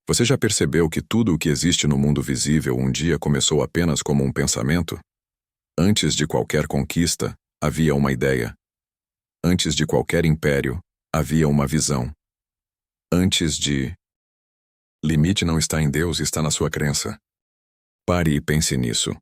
Você já percebeu que tudo o que existe no mundo visível um dia começou apenas como um pensamento? Antes de qualquer conquista, havia uma ideia. Antes de qualquer império, havia uma visão. Antes de... Limite não está em Deus, está na sua crença. Pare e pense nisso.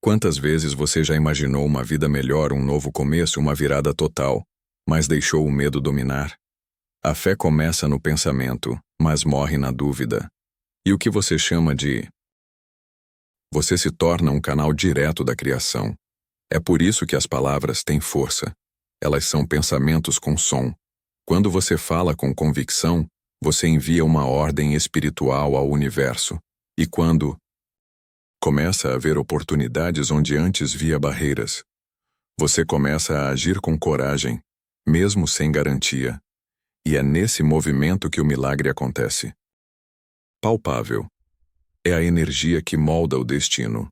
Quantas vezes você já imaginou uma vida melhor, um novo começo, uma virada total, mas deixou o medo dominar? A fé começa no pensamento, mas morre na dúvida. E o que você chama de... Você se torna um canal direto da criação. É por isso que as palavras têm força. Elas são pensamentos com som. Quando você fala com convicção, você envia uma ordem espiritual ao universo. E quando começa a haver oportunidades onde antes via barreiras, você começa a agir com coragem, mesmo sem garantia. E é nesse movimento que o milagre acontece. Palpável. É a energia que molda o destino.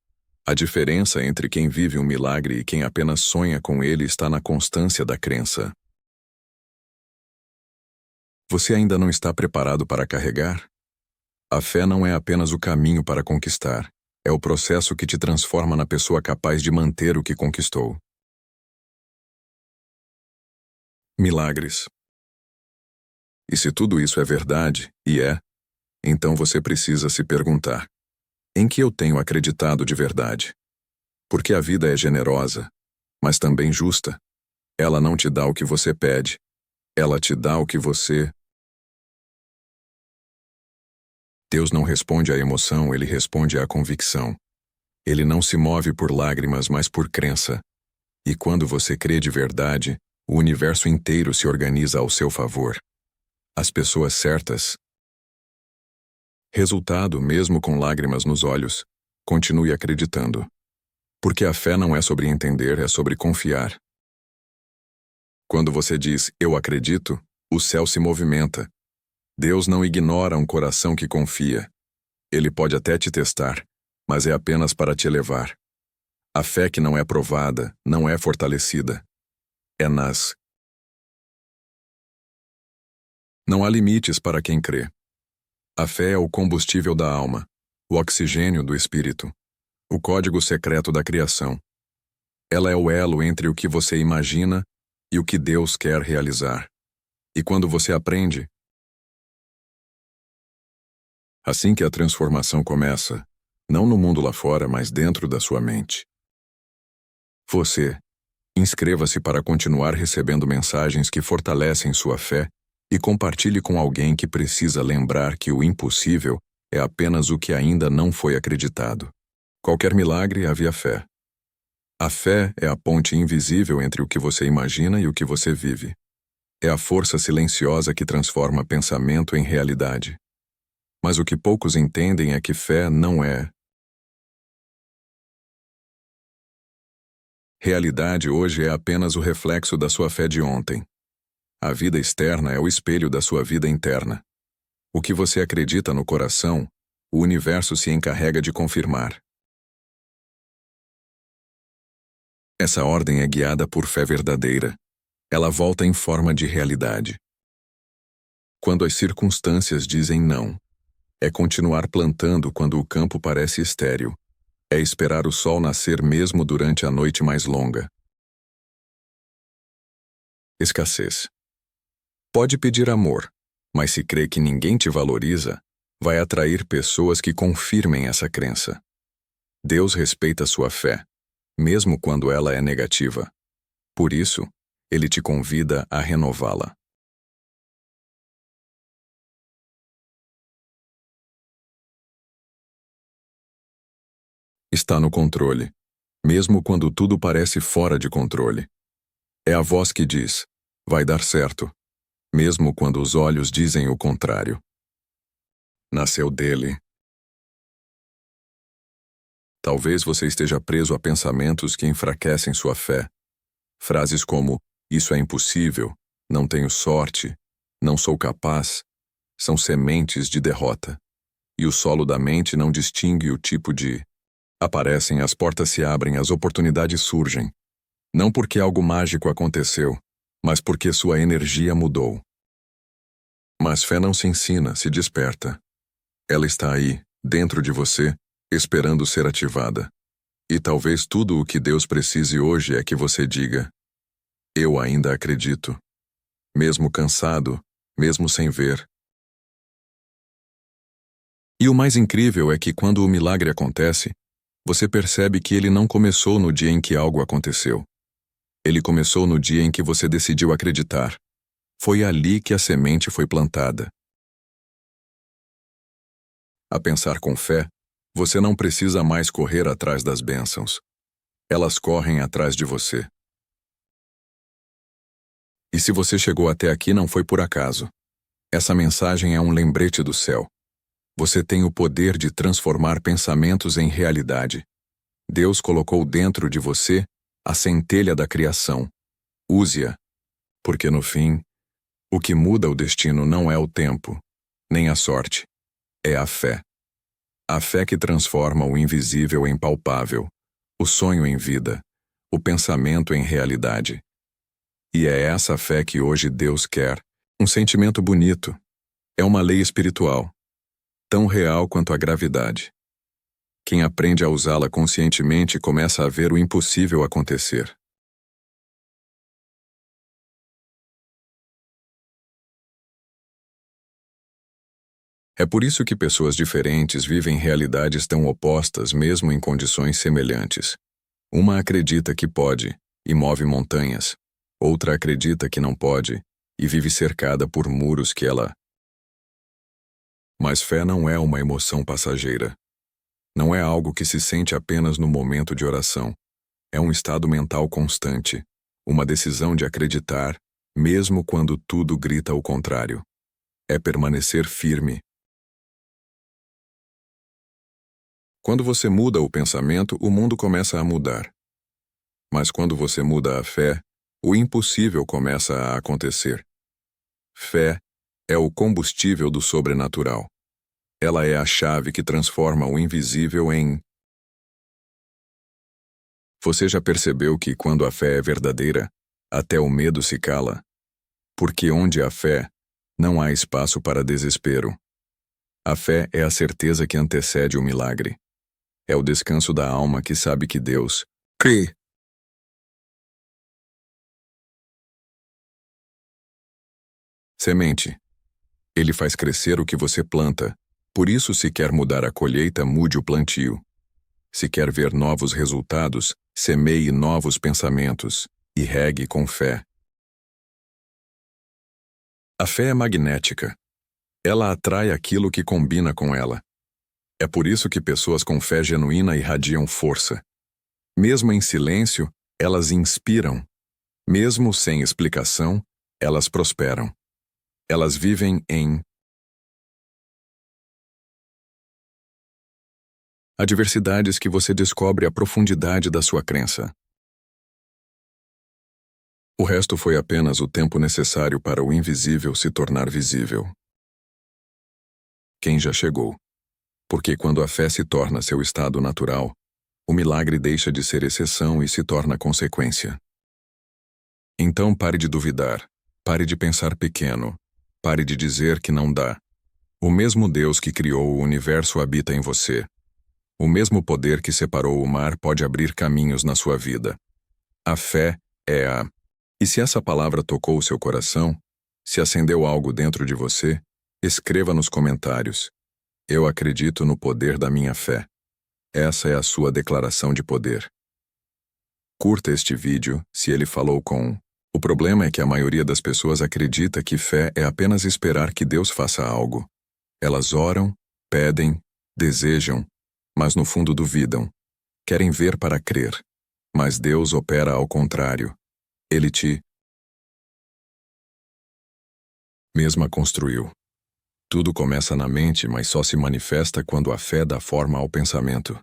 A diferença entre quem vive um milagre e quem apenas sonha com ele está na constância da crença. Você ainda não está preparado para carregar? A fé não é apenas o caminho para conquistar, é o processo que te transforma na pessoa capaz de manter o que conquistou. Milagres. E se tudo isso é verdade, e é, então você precisa se perguntar: em que eu tenho acreditado de verdade? Porque a vida é generosa, mas também justa. Ela não te dá o que você pede, ela te dá o que você... Deus não responde à emoção, ele responde à convicção. Ele não se move por lágrimas, mas por crença. E quando você crê de verdade, o universo inteiro se organiza ao seu favor. As pessoas certas. Resultado, mesmo com lágrimas nos olhos, continue acreditando. Porque a fé não é sobre entender, é sobre confiar. Quando você diz, eu acredito, o céu se movimenta. Deus não ignora um coração que confia. Ele pode até te testar, mas é apenas para te elevar. A fé que não é provada, não é fortalecida. É nas... Não há limites para quem crê. A fé é o combustível da alma, o oxigênio do espírito, o código secreto da criação. Ela é o elo entre o que você imagina e o que Deus quer realizar. E quando você aprende, assim que a transformação começa, não no mundo lá fora, mas dentro da sua mente. Você, inscreva-se para continuar recebendo mensagens que fortalecem sua fé e compartilhe com alguém que precisa lembrar que o impossível é apenas o que ainda não foi acreditado. Qualquer milagre havia fé. A fé é a ponte invisível entre o que você imagina e o que você vive. É a força silenciosa que transforma pensamento em realidade. Mas o que poucos entendem é que fé não é. Realidade hoje é apenas o reflexo da sua fé de ontem. A vida externa é o espelho da sua vida interna. O que você acredita no coração, o universo se encarrega de confirmar. Essa ordem é guiada por fé verdadeira. Ela volta em forma de realidade. Quando as circunstâncias dizem não, é continuar plantando quando o campo parece estéril. É esperar o sol nascer mesmo durante a noite mais longa. Escassez. Pode pedir amor, mas se crê que ninguém te valoriza, vai atrair pessoas que confirmem essa crença. Deus respeita sua fé, mesmo quando ela é negativa. Por isso, Ele te convida a renová-la. Está no controle, mesmo quando tudo parece fora de controle. É a voz que diz, vai dar certo, mesmo quando os olhos dizem o contrário. Nasceu dele. Talvez você esteja preso a pensamentos que enfraquecem sua fé. Frases como, isso é impossível, não tenho sorte, não sou capaz, são sementes de derrota. E o solo da mente não distingue o tipo de... Aparecem, as portas se abrem, as oportunidades surgem. Não porque algo mágico aconteceu, mas porque sua energia mudou. Mas fé não se ensina, se desperta. Ela está aí, dentro de você, esperando ser ativada. E talvez tudo o que Deus precise hoje é que você diga: eu ainda acredito. Mesmo cansado, mesmo sem ver. E o mais incrível é que quando o milagre acontece, você percebe que ele não começou no dia em que algo aconteceu. Ele começou no dia em que você decidiu acreditar. Foi ali que a semente foi plantada. A pensar com fé, você não precisa mais correr atrás das bênçãos. Elas correm atrás de você. E se você chegou até aqui não foi por acaso. Essa mensagem é um lembrete do céu. Você tem o poder de transformar pensamentos em realidade. Deus colocou dentro de você a centelha da criação. Use-a, porque no fim, o que muda o destino não é o tempo, nem a sorte. É a fé. A fé que transforma o invisível em palpável, o sonho em vida, o pensamento em realidade. E é essa fé que hoje Deus quer. Um sentimento bonito. É uma lei espiritual, tão real quanto a gravidade. Quem aprende a usá-la conscientemente começa a ver o impossível acontecer. É por isso que pessoas diferentes vivem realidades tão opostas mesmo em condições semelhantes. Uma acredita que pode e move montanhas. Outra acredita que não pode e vive cercada por muros que ela... Mas fé não é uma emoção passageira. Não é algo que se sente apenas no momento de oração. É um estado mental constante, uma decisão de acreditar, mesmo quando tudo grita o contrário. É permanecer firme. Quando você muda o pensamento, o mundo começa a mudar. Mas quando você muda a fé, o impossível começa a acontecer. Fé é o combustível do sobrenatural. Ela é a chave que transforma o invisível em... Você já percebeu que quando a fé é verdadeira, até o medo se cala? Porque onde há fé, não há espaço para desespero. A fé é a certeza que antecede o milagre. É o descanso da alma que sabe que Deus crê. Semente. Ele faz crescer o que você planta. Por isso, se quer mudar a colheita, mude o plantio. Se quer ver novos resultados, semeie novos pensamentos e regue com fé. A fé é magnética. Ela atrai aquilo que combina com ela. É por isso que pessoas com fé genuína irradiam força. Mesmo em silêncio, elas inspiram. Mesmo sem explicação, elas prosperam. Elas vivem em adversidades que você descobre a profundidade da sua crença. O resto foi apenas o tempo necessário para o invisível se tornar visível. Quem já chegou? Porque quando a fé se torna seu estado natural, o milagre deixa de ser exceção e se torna consequência. Então pare de duvidar, pare de pensar pequeno, pare de dizer que não dá. O mesmo Deus que criou o universo habita em você. O mesmo poder que separou o mar pode abrir caminhos na sua vida. A fé é a... E se essa palavra tocou o seu coração, se acendeu algo dentro de você, escreva nos comentários. Eu acredito no poder da minha fé. Essa é a sua declaração de poder. Curta este vídeo se ele falou com... O problema é que a maioria das pessoas acredita que fé é apenas esperar que Deus faça algo. Elas oram, pedem, desejam, mas no fundo duvidam. Querem ver para crer. Mas Deus opera ao contrário. Ele te mesma construiu. Tudo começa na mente, mas só se manifesta quando a fé dá forma ao pensamento.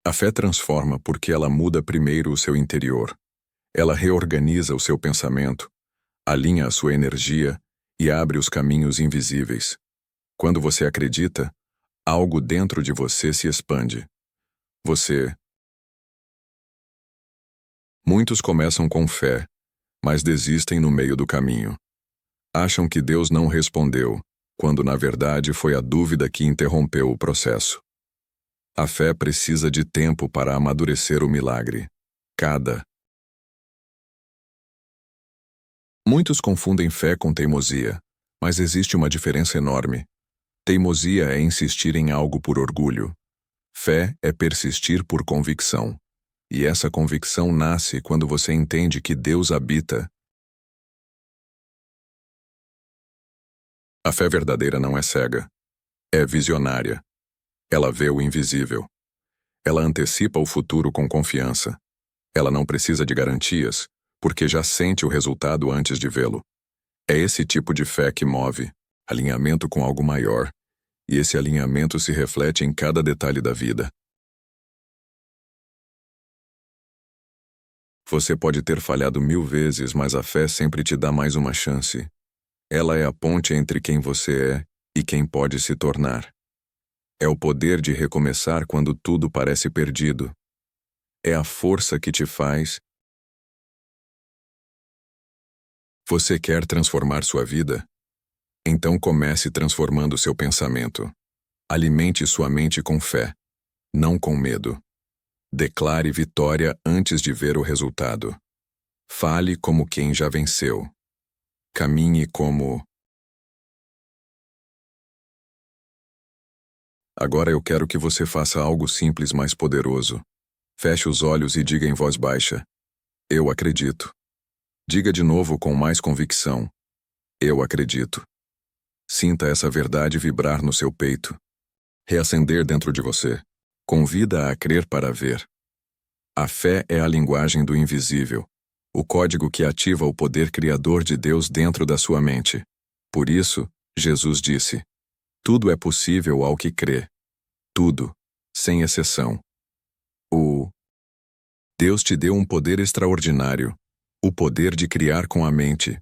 A fé transforma porque ela muda primeiro o seu interior. Ela reorganiza o seu pensamento, alinha a sua energia e abre os caminhos invisíveis. Quando você acredita, algo dentro de você se expande. Você Muitos começam com fé, mas desistem no meio do caminho. Acham que Deus não respondeu, quando na verdade foi a dúvida que interrompeu o processo. A fé precisa de tempo para amadurecer o milagre. Muitos confundem fé com teimosia, mas existe uma diferença enorme. Teimosia é insistir em algo por orgulho. Fé é persistir por convicção. E essa convicção nasce quando você entende que Deus habita. A fé verdadeira não é cega. É visionária. Ela vê o invisível. Ela antecipa o futuro com confiança. Ela não precisa de garantias, porque já sente o resultado antes de vê-lo. É esse tipo de fé que move alinhamento com algo maior, e esse alinhamento se reflete em cada detalhe da vida. Você pode ter falhado 1000 vezes, mas a fé sempre te dá mais uma chance. Ela é a ponte entre quem você é e quem pode se tornar. É o poder de recomeçar quando tudo parece perdido. É a força que te faz. Você quer transformar sua vida? Então comece transformando seu pensamento. Alimente sua mente com fé, não com medo. Declare vitória antes de ver o resultado. Fale como quem já venceu. Caminhe como... Agora eu quero que você faça algo simples, mas poderoso. Feche os olhos e diga em voz baixa: eu acredito. Diga de novo com mais convicção: eu acredito. Sinta essa verdade vibrar no seu peito. Reacender dentro de você. Convida a crer para ver. A fé é a linguagem do invisível, o código que ativa o poder criador de Deus dentro da sua mente. Por isso, Jesus disse: tudo é possível ao que crê. Tudo, sem exceção. Deus te deu um poder extraordinário, o poder de criar com a mente.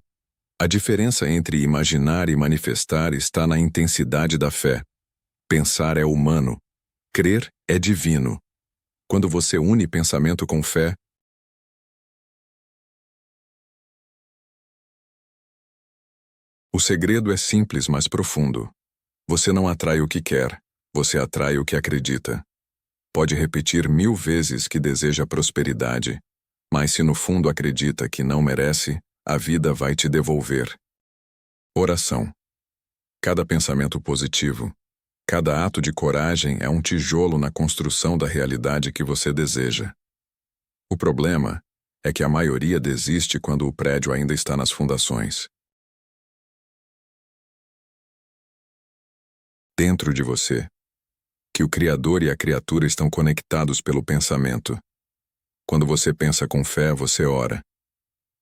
A diferença entre imaginar e manifestar está na intensidade da fé. Pensar é humano, crer é divino. Quando você une pensamento com fé, o segredo é simples, mas profundo. Você não atrai o que quer, você atrai o que acredita. Pode repetir 1000 vezes que deseja prosperidade, mas se no fundo acredita que não merece, a vida vai te devolver. Oração. Cada pensamento positivo, cada ato de coragem é um tijolo na construção da realidade que você deseja. O problema é que a maioria desiste quando o prédio ainda está nas fundações. Dentro de você, que o Criador e a criatura estão conectados pelo pensamento. Quando você pensa com fé, você ora.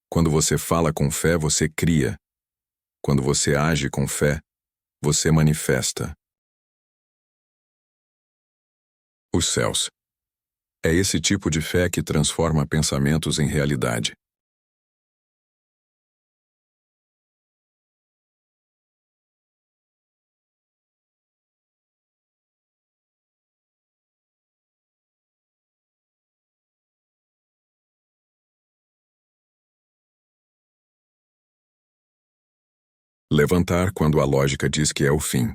Quando você fala com fé, você cria. Quando você age com fé, você manifesta. Os céus. É esse tipo de fé que transforma pensamentos em realidade. Levantar quando a lógica diz que é o fim.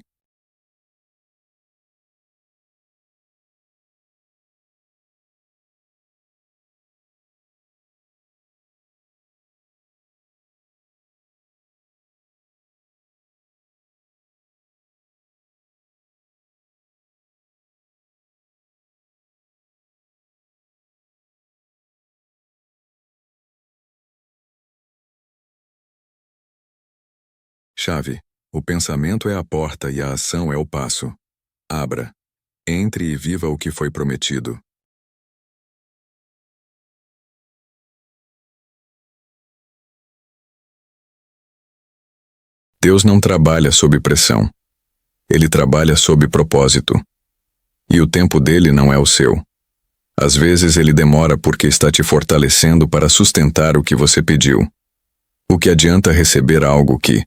Chave. O pensamento é a porta e a ação é o passo. Abra. Entre e viva o que foi prometido. Deus não trabalha sob pressão. Ele trabalha sob propósito. E o tempo dele não é o seu. Às vezes ele demora porque está te fortalecendo para sustentar o que você pediu. O que adianta receber algo que